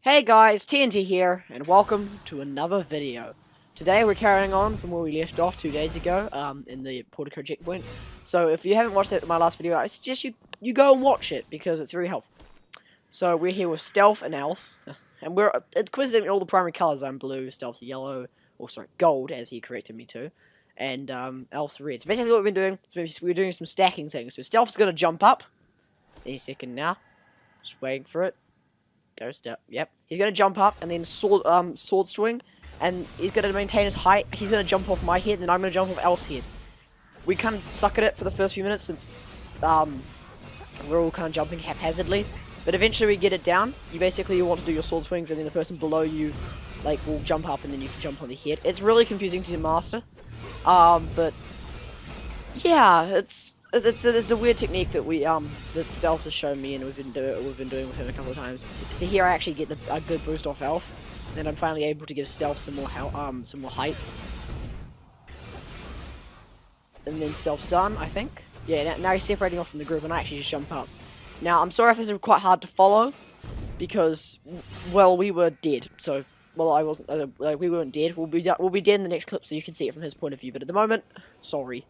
Hey guys, TNT here, and welcome to another video. Today we're carrying on from where we left off 2 days ago, in the Portico checkpoint. So if you haven't watched that, my last video, I suggest you go and watch it, because it's very helpful. So we're here with Stealth and Elf, and it's coincidentally all the primary colours. I'm blue, Stealth's yellow, or sorry, gold, as he corrected me to, and Elf's red. So basically what we've been doing, is we're doing some stacking things. So Stealth's going to jump up, any second now, just waiting for it. Go step. Yep. He's gonna jump up and then sword swing, and he's gonna maintain his height. He's gonna jump off my head, and then I'm gonna jump off Elf's head. We kind of suck at it for the first few minutes since we're all kind of jumping haphazardly, but eventually we get it down. You want to do your sword swings, and then the person below you will jump up, and then you can jump on the head. It's really confusing to master, but yeah, it's a weird technique that that Stealth has shown me, and we've been doing with him a couple of times. So here I actually get a good boost off Elf, and I'm finally able to give Stealth some more height. And then Stealth's done, I think. Yeah, now he's separating off from the group, and I actually just jump up. Now I'm sorry if this is quite hard to follow, because well, we were dead. So well, I wasn't. We weren't dead. We'll be dead in the next clip, so you can see it from his point of view. But at the moment, sorry.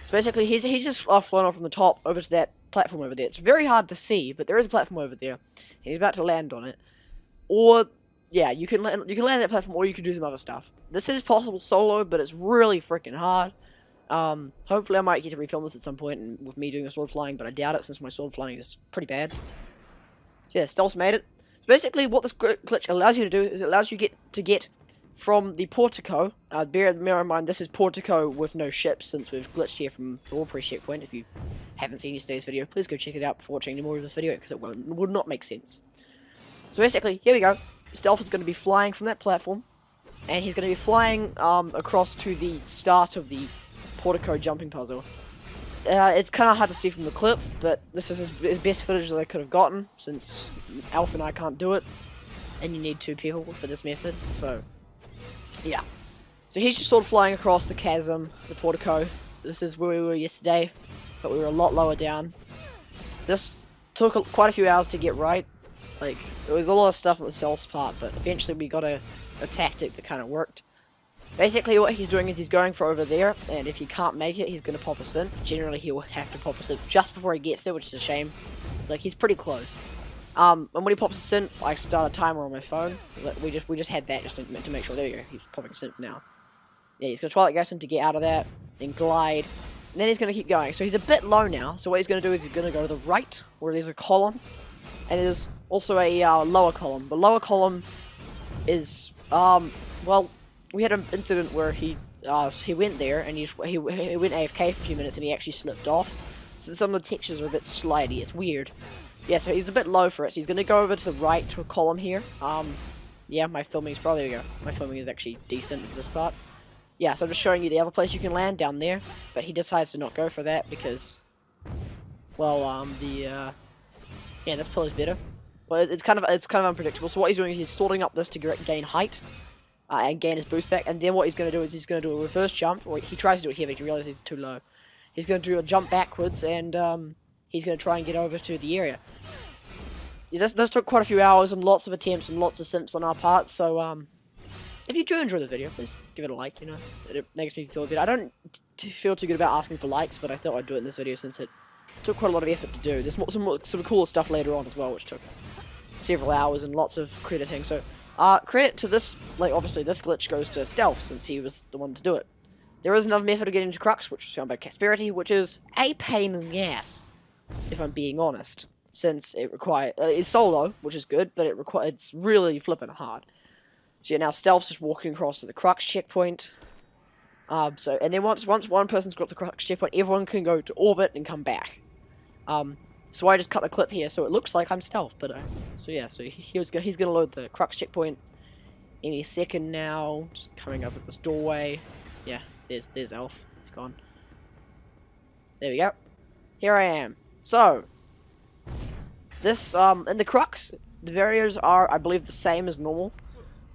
So basically, he's just flown off from the top over to that platform over there. It's very hard to see, but there is a platform over there. He's about to land on it. Or, yeah, you can land that platform, or you can do some other stuff. This is possible solo, but it's really freaking hard. Hopefully I might get to refilm this at some point and with me doing the sword flying, but I doubt it since my sword flying is pretty bad. So yeah, Stealth's made it. So basically, what this glitch allows you to do is it allows you to get from the Portico. Bear in mind, this is Portico with no ships, since we've glitched here from the Warpriest checkpoint. If you haven't seen yesterday's video, please go check it out before watching any more of this video, because it would not make sense. So basically, here we go. Stealth is going to be flying from that platform, and he's going to be flying across to the start of the Portico jumping puzzle. It's kind of hard to see from the clip, but this is his best footage that I could have gotten, since Elf and I can't do it, and you need 2 people for this method, so yeah. So he's just sort of flying across the chasm, the Portico. This is where we were yesterday, but we were a lot lower down. This took quite a few hours to get right. Like, there was a lot of stuff on the Stealth's part, but eventually we got a tactic that kind of worked. Basically what he's doing is he's going for over there, and if he can't make it, he's going to pop a synth. Generally he'll have to pop a synth just before he gets there, which is a shame. Like, he's pretty close. And when he pops a synth, I start a timer on my phone. We just had that just to make sure. There we go. He's popping a synth now. Yeah, he's gonna Twilight Garrison to get out of that, then glide, and then he's gonna keep going. So he's a bit low now. So what he's gonna do is he's gonna go to the right, where there's a column, and there's also a lower column. The lower column is well, we had an incident where he went there and he went AFK for a few minutes and he actually slipped off. So some of the textures are a bit slidey. It's weird. Yeah, so he's a bit low for it, so he's going to go over to the right to a column here. Yeah, my filming is probably, there we go. My filming is actually decent for this part. Yeah, so I'm just showing you the other place you can land, down there. But he decides to not go for that because, well, yeah, this pull is better. Well, it's kind of unpredictable. So what he's doing is he's sorting up this to gain height. And gain his boost back. And then what he's going to do is he's going to do a reverse jump. Or he tries to do it here, but he realizes he's too low. He's going to do a jump backwards and, he's going to try and get over to the area. Yeah, this took quite a few hours and lots of attempts and lots of simps on our part, so if you do enjoy the video, please give it a like, you know. It makes me feel good. I don't feel too good about asking for likes, but I thought I'd do it in this video since it took quite a lot of effort to do. There's some cooler stuff later on as well, which took several hours and lots of crediting, so credit to this, obviously this glitch goes to Stealth, since he was the one to do it. There is another method of getting to Crux, which is found by Casperity, which is a pain in the ass, if I'm being honest, since it requires it's solo, which is good, but it's really flipping hard. So yeah, now Stealth's just walking across to the Crux checkpoint. And then once one person's got the Crux checkpoint, everyone can go to orbit and come back. So I just cut the clip here, so it looks like I'm Stealth, but so yeah, so he's gonna load the Crux checkpoint any second now. Just coming up at this doorway. Yeah, there's Elf. He's gone. There we go. Here I am. So, this, in the Crux, the barriers are, I believe, the same as normal,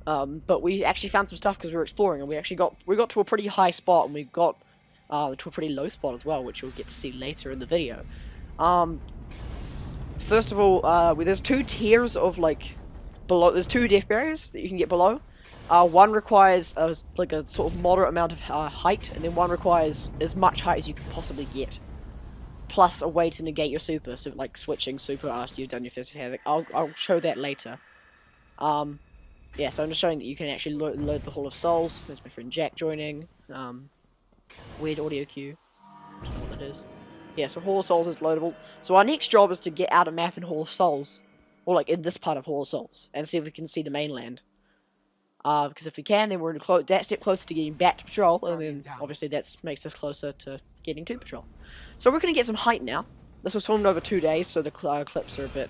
but we actually found some stuff because we were exploring, and we got to a pretty high spot, and we got, to a pretty low spot as well, which you'll get to see later in the video. First of all, there's 2 tiers of, below. There's 2 death barriers that you can get below. One requires like a sort of moderate amount of height, and then one requires as much height as you can possibly get. Plus a way to negate your super, so like switching super after you've done your Fist of Havoc. I'll show that later. Yeah, so I'm just showing that you can actually load the Hall of Souls. There's my friend Jack joining. Weird audio cue. I don't know what that is. Yeah, so Hall of Souls is loadable. So our next job is to get out of map in Hall of Souls. Or like in this part of Hall of Souls. And see if we can see the mainland. Because if we can, then we're in that step closer to getting back to patrol. And then obviously that makes us closer to getting to patrol. So we're going to get some height now. This was filmed over 2 days, so the clips are a bit...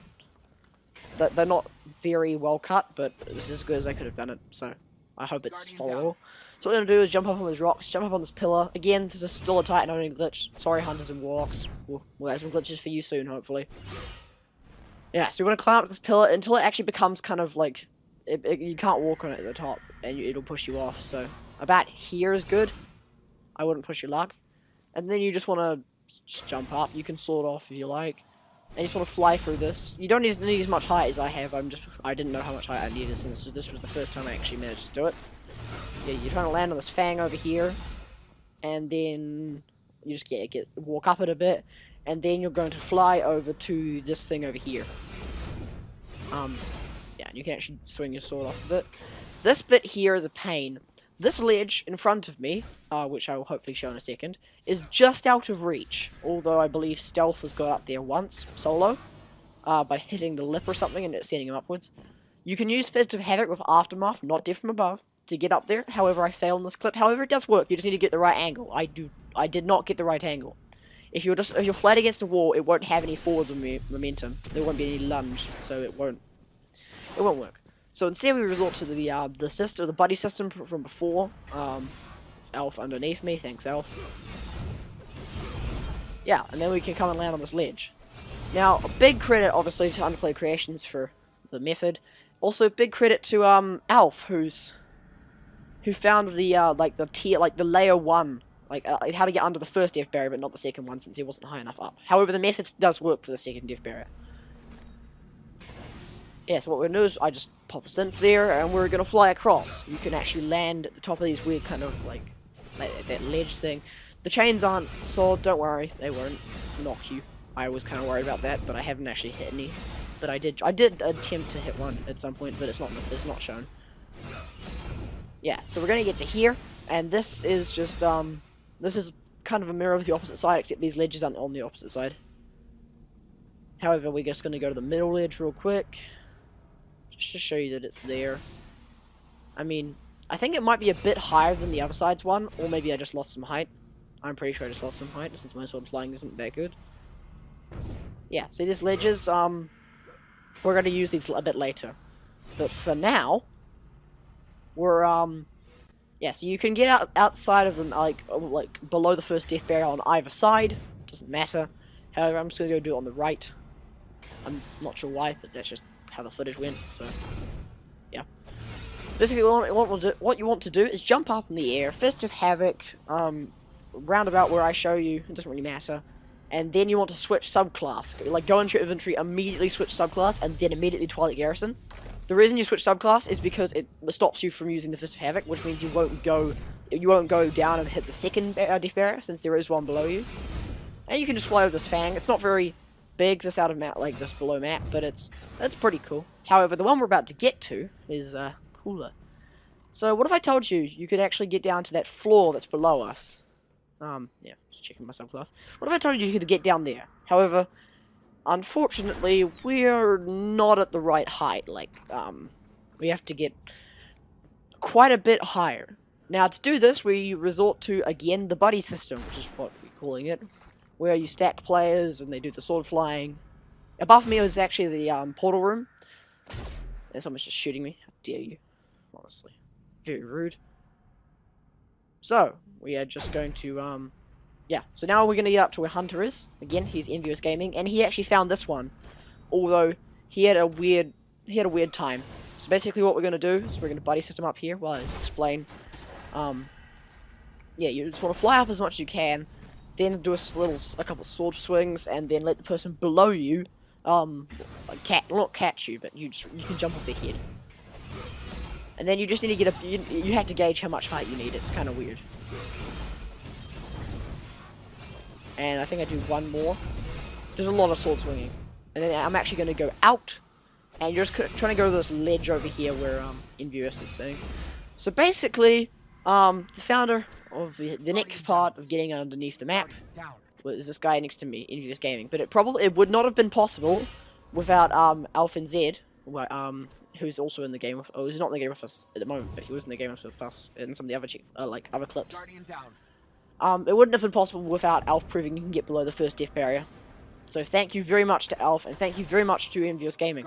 They're not very well cut, but this is as good as I could have done it, so I hope it's followable. So what we're going to do is jump up on these rocks, jump up on this pillar. Again, this is still a Titan only glitch. Sorry, hunters and warlocks. We'll have some glitches for you soon, hopefully. Yeah, so we're going to climb up this pillar until it actually becomes kind of like... you can't walk on it at the top, and it'll push you off, so... About here is good. I wouldn't push your luck. And then you just want to just jump up. You can sword off if you like. And you just want to fly through this. You don't need as much height as I have. I didn't know how much height I needed since this was the first time I actually managed to do it. Yeah, you're trying to land on this fang over here, and then you just walk up it a bit, and then you're going to fly over to this thing over here. Yeah, you can actually swing your sword off of it. This bit here is a pain. This ledge in front of me, which I will hopefully show in a second, is just out of reach. Although I believe Stealth has got up there once, solo, by hitting the lip or something and it's sending him upwards. You can use Fist of Havoc with Aftermath, not Death from Above, to get up there. However, I failed in this clip. However, it does work. You just need to get the right angle. I did not get the right angle. If you're flat against a wall, it won't have any forward momentum. There won't be any lunge, so it won't work. So instead we resort to the buddy system from before. Elf underneath me, thanks Elf. Yeah, and then we can come and land on this ledge. Now, a big credit obviously to Underplay Creations for the method. Also, big credit to Elf, who found the layer 1, how to get under the first death barrier but not the second one since he wasn't high enough up. However, the method does work for the second death barrier. Yeah, so what we're going to do is I just pop a synth there, and we're going to fly across. You can actually land at the top of these weird kind of, that ledge thing. The chains aren't solid, don't worry, they won't knock you. I was kind of worried about that, but I haven't actually hit any. But I did attempt to hit one at some point, but it's not shown. Yeah, so we're going to get to here, and this is just, this is kind of a mirror of the opposite side, except these ledges aren't on the opposite side. However, we're just going to go to the middle ledge real quick. Just to show you that it's there. I mean, I think it might be a bit higher than the other side's one, or maybe I just lost some height. I'm pretty sure I just lost some height, since my sword flying isn't that good. Yeah, see these ledges, we're going to use these a bit later. But for now, we're, yeah, so you can get outside of them, like below the first death barrier on either side. Doesn't matter. However, I'm just going to go do it on the right. I'm not sure why, but that's just how the footage went, so yeah. Basically, what you want to do is jump up in the air, Fist of Havoc, roundabout where I show you, it doesn't really matter, and then you want to switch subclass. Like, go into your inventory, immediately switch subclass, and then immediately Twilight Garrison. The reason you switch subclass is because it stops you from using the Fist of Havoc, which means you won't go down and hit the second death barrier, since there is one below you. And you can just fly over this fang. It's not very big, this out of map, like this below map, but it's pretty cool. However, the one we're about to get to is cooler. So what if I told you you could actually get down to that floor that's below us? Yeah, just checking my subclass. What if I told you you could get down there? However, unfortunately, we're not at the right height. Like, we have to get quite a bit higher. Now, to do this, we resort to, again, the buddy system, which is what we're calling it, where you stack players and they do the sword flying. Above me is actually the portal room. And someone's just shooting me. How dare you? Honestly. Very rude. So, we are just going to, yeah. So now we're going to get up to where Hunter is. Again, he's Envious Gaming, and he actually found this one. Although, he had a weird time. So basically what we're going to do is we're going to buddy system up here while I explain. Yeah, you just want to fly up as much as you can. Then do a couple of sword swings, and then let the person below you, not catch you, but you can jump off their head. And then you just need to get a... You have to gauge how much height you need. It's kind of weird. And I think I do one more. There's a lot of sword swinging. And then I'm actually going to go out. And you're just trying to go to this ledge over here where Envious is sitting. So basically, the founder of the next part of getting underneath the map was this guy next to me, Envious Gaming. But it would not have been possible without Alf and Zed, who's also in the game with... Oh, he's not in the game with us at the moment, but he was in the game with us in some of the other other clips. It wouldn't have been possible without Alf proving you can get below the first death barrier. So thank you very much to Alf, and thank you very much to Envious Gaming.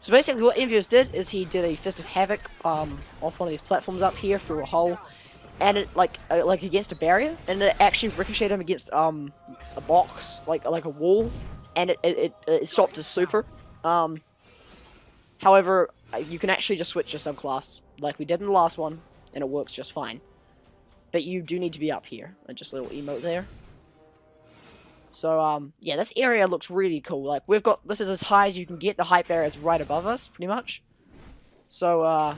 So basically what Envious did is he did a Fist of Havoc off one of these platforms up here through a hole, and it like against a barrier, and it actually ricocheted him against a box, like a wall, and it stopped his super. However, you can actually just switch your subclass like we did in the last one, and it works just fine. But you do need to be up here, and just a little emote there. So, yeah, this area looks really cool. Like, this is as high as you can get. The height barrier is right above us, pretty much. So,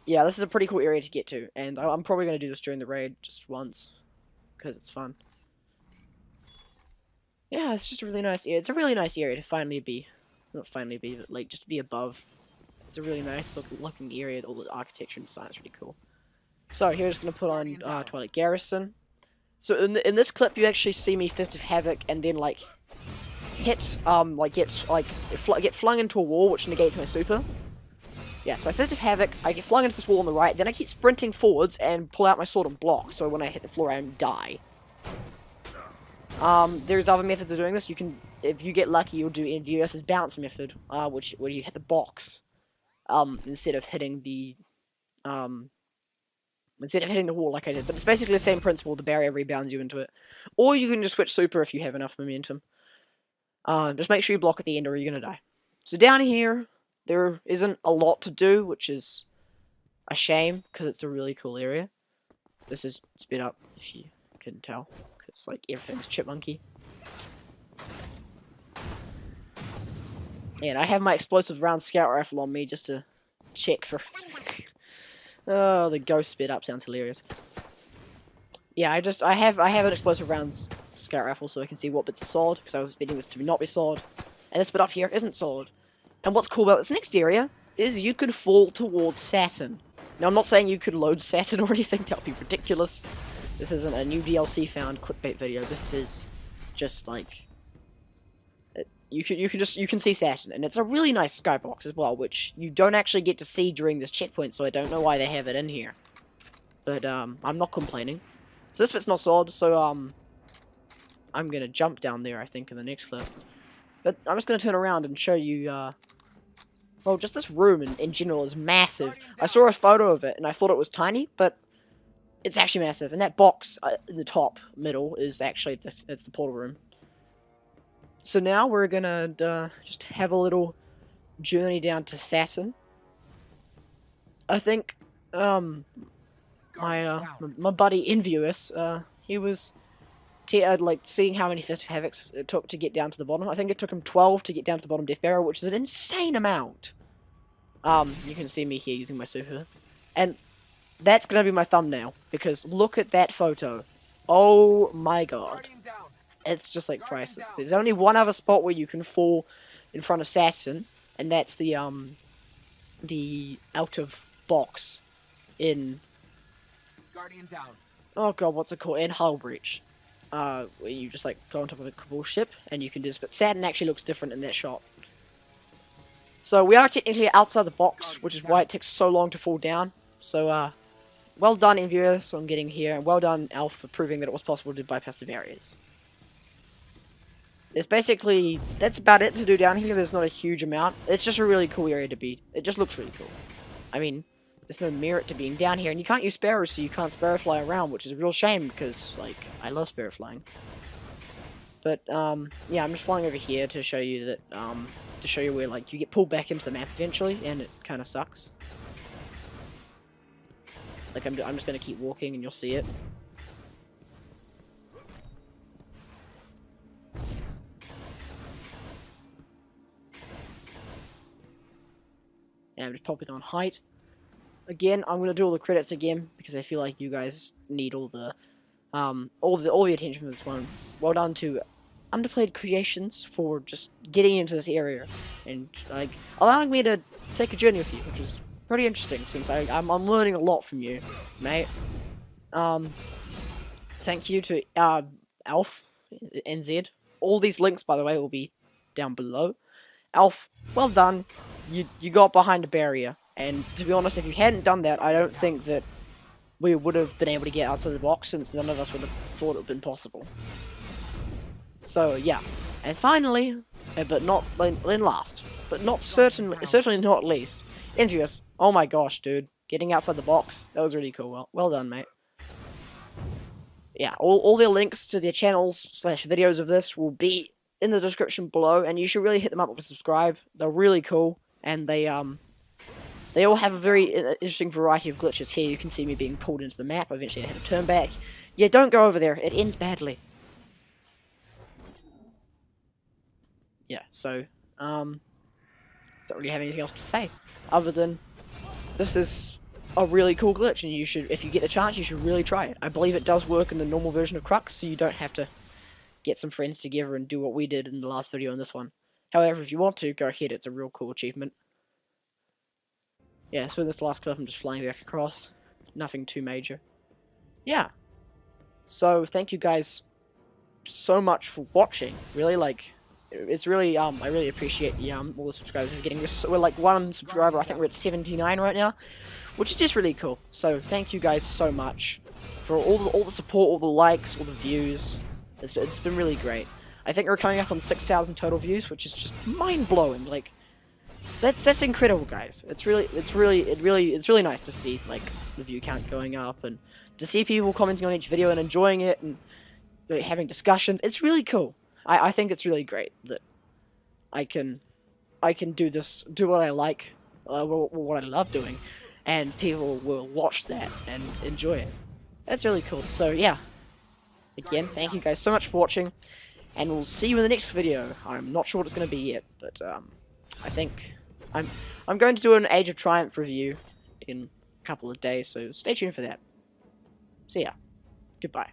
yeah, this is a pretty cool area to get to. And I'm probably going to do this during the raid just once, because it's fun. Yeah, it's just a really nice area. It's a really nice area to finally be. Not finally be, but, like, just be above. It's a really nice looking area. All the architecture and design is really cool. So, here, just going to put on Twilight Garrison. So in this clip, you actually see me Fist of Havoc and then like get flung into a wall, which negates my super. Yeah, so I Fist of Havoc, I get flung into this wall on the right, then I keep sprinting forwards and pull out my sword and block. So when I hit the floor, I die. There's other methods of doing this. You can, if you get lucky, you'll do Envious' bounce method, where you hit the box instead of hitting the wall like I did. But it's basically the same principle, the barrier rebounds you into it. Or you can just switch super if you have enough momentum. Just make sure you block at the end or you're going to die. So down here, there isn't a lot to do, which is a shame, because it's a really cool area. This is sped up, if you can tell, because like everything's chipmunky. And I have my explosive round scout rifle on me just to check for... Oh, the ghost sped up sounds hilarious. Yeah, I have an explosive rounds scout rifle so I can see what bits are solid, because I was expecting this to not be solid. And this bit up here isn't solid. And what's cool about this next area is you could fall towards Saturn. Now, I'm not saying you could load Saturn or anything, that would be ridiculous. This isn't a new DLC found clickbait video, this is just like... You can see Saturn, and it's a really nice skybox as well, which you don't actually get to see during this checkpoint, so I don't know why they have it in here. But, I'm not complaining. So this bit's not solid, so, I'm gonna jump down there, I think, in the next clip. But I'm just gonna turn around and show you, well, just this room in general is massive. I saw a photo of it, and I thought it was tiny, but it's actually massive. And that box in the top middle is actually, it's the portal room. So now we're gonna just have a little journey down to Saturn. I think my buddy Envious, he was like seeing how many Fist of Havocs it took to get down to the bottom. I think it took him 12 to get down to the bottom death barrel, which is an insane amount. You can see me here using my super, and that's gonna be my thumbnail because look at that photo. Oh my god. It's just like priceless. There's only one other spot where you can fall in front of Saturn, and that's the out of box in Guardian down. Oh god, what's it called? In Hull Breach. Where you just like go on top of a cool ship and you can do this, but Saturn actually looks different in that shot. So we are technically outside the box, which is why it takes so long to fall down. So well done Envious on getting here, and well done Alf for proving that it was possible to bypass the barriers. It's basically, that's about it to do down here. There's not a huge amount. It's just a really cool area to be. It just looks really cool. I mean, there's no merit to being down here. And you can't use sparrows, so you can't sparrow fly around, which is a real shame because, like, I love sparrow flying. But, yeah, I'm just flying over here to show you that, to show you where, like, you get pulled back into the map eventually, and it kind of sucks. Like, I'm just going to keep walking, and you'll see it. And I'm just popping on height. again, I'm gonna do all the credits again because I feel like you guys need all the attention for this one. Well done to Underplayed Creations for just getting into this area and like allowing me to take a journey with you, which is pretty interesting since I'm learning a lot from you, mate. Thank you to Alf NZ. All these links, by the way, will be down below. Alf, well done. You got behind a barrier, and to be honest, if you hadn't done that, I don't think that we would have been able to get outside the box, since none of us would have thought it would have been possible. So yeah, and finally, but not in last, but not certainly not least, Envious. Oh my gosh, dude, getting outside the box, that was really cool. Well done, mate. Yeah, all their links to their channels / videos of this will be in the description below, and you should really hit them up with a subscribe. They're really cool, and they all have a very interesting variety of glitches. Here you can see me being pulled into the map. Eventually I had to turn back. Yeah, don't go over there. It ends badly. Yeah, so, don't really have anything else to say, other than this is a really cool glitch, and you should, if you get the chance, you should really try it. I believe it does work in the normal version of Crux, so you don't have to get some friends together and do what we did in the last video in this one. However, if you want to, go ahead, it's a real cool achievement. Yeah, so in this last clip, I'm just flying back across. Nothing too major. Yeah. So, thank you guys so much for watching. Really, like, it's really, I really appreciate the, all the subscribers we're getting. We're like 1 subscriber, I think we're at 79 right now, which is just really cool. So, thank you guys so much for all the support, all the likes, all the views. It's been really great. I think we're coming up on 6,000 total views, which is just mind-blowing. Like, that's incredible, guys. It's really nice to see like the view count going up, and to see people commenting on each video and enjoying it, and like, having discussions. It's really cool. I think it's really great that I can do what I like, what I love doing, and people will watch that and enjoy it. That's really cool. So yeah, again, thank you guys so much for watching, and we'll see you in the next video. I'm not sure what it's going to be yet, but I think I'm going to do an Age of Triumph review in a couple of days, so stay tuned for that. See ya. Goodbye.